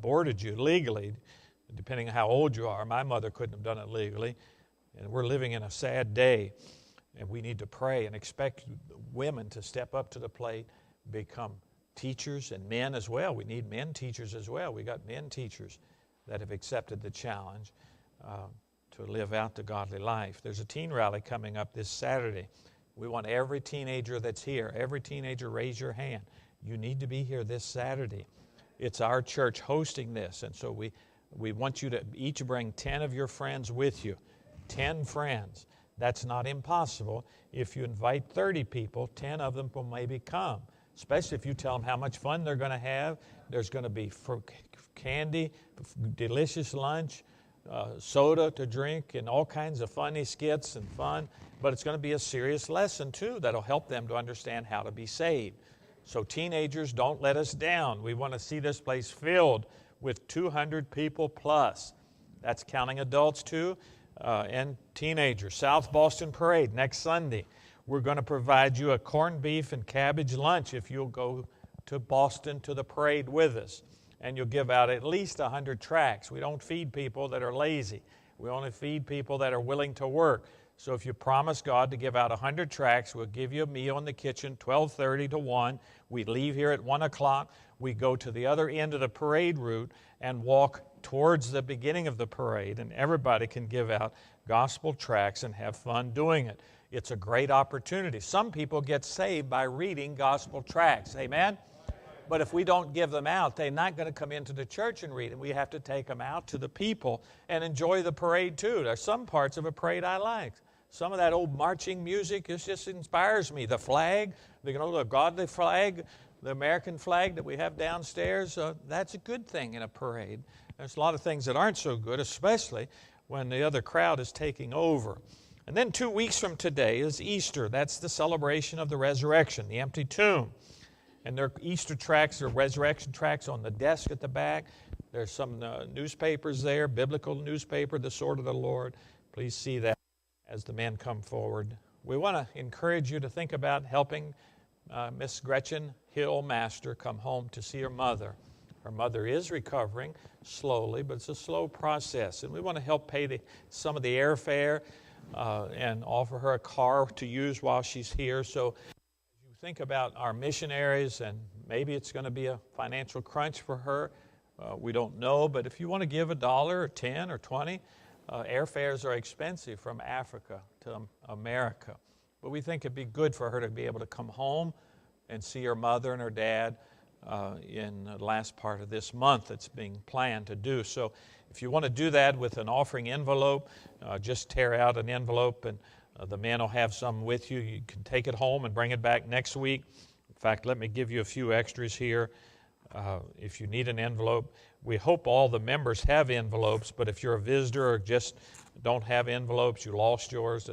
aborted you legally, depending on how old you are. My mother couldn't have done it legally. And we're living in a sad day. And we need to pray and expect women to step up to the plate, become teachers, and men as well. We need men teachers as well. We got men teachers that have accepted the challenge to live out the godly life. There's a teen rally coming up this Saturday. We want every teenager that's here, every teenager, raise your hand. You need to be here this Saturday. It's our church hosting this, and so we want you to each bring 10 of your friends with you. 10 friends. That's not impossible. If you invite 30 people, 10 of them will maybe come, especially if you tell them how much fun they're going to have. There's going to be candy, delicious lunch, soda to drink, and all kinds of funny skits and fun. But it's going to be a serious lesson, too, that'll help them to understand how to be saved. So teenagers, don't let us down. We want to see this place filled with 200 people plus. That's counting adults, too, and teenagers. South Boston Parade next Sunday. We're going to provide you a corned beef and cabbage lunch if you'll go to Boston to the parade with us. And you'll give out at least 100 tracts. We don't feed people that are lazy. We only feed people that are willing to work. So if you promise God to give out 100 tracts, we'll give you a meal in the kitchen, 12:30 to 1. We leave here at 1 o'clock. We go to the other end of the parade route and walk towards the beginning of the parade, and everybody can give out gospel tracts and have fun doing it. It's a great opportunity. Some people get saved by reading gospel tracts. Amen? But if we don't give them out, they're not going to come into the church and read it. We have to take them out to the people and enjoy the parade too. There's some parts of a parade I like. Some of that old marching music, it just inspires me. The flag, the godly flag, the American flag that we have downstairs, that's a good thing in a parade. There's a lot of things that aren't so good, especially when the other crowd is taking over. And then 2 weeks from today is Easter. That's the celebration of the resurrection, the empty tomb. And there are Easter tracts or resurrection tracts on the desk at the back. There's some newspapers there, biblical newspaper, The Sword of the Lord. Please see that as the men come forward. We want to encourage you to think about helping Miss Gretchen Hill Master come home to see her mother. Her mother is recovering slowly, but it's a slow process. And we want to help pay some of the airfare and offer her a car to use while she's here. So as you think about our missionaries, and maybe it's going to be a financial crunch for her, we don't know. But if you want to give $1 or 10 or 20, airfares are expensive from Africa to America. But we think it'd be good for her to be able to come home and see her mother and her dad in the last part of this month. It's being planned to do. So if you want to do that with an offering envelope, just tear out an envelope, and the men will have some with you. You can take it home and bring it back next week. In fact, let me give you a few extras here. If you need an envelope, we hope all the members have envelopes, but if you're a visitor or just don't have envelopes, you lost yours,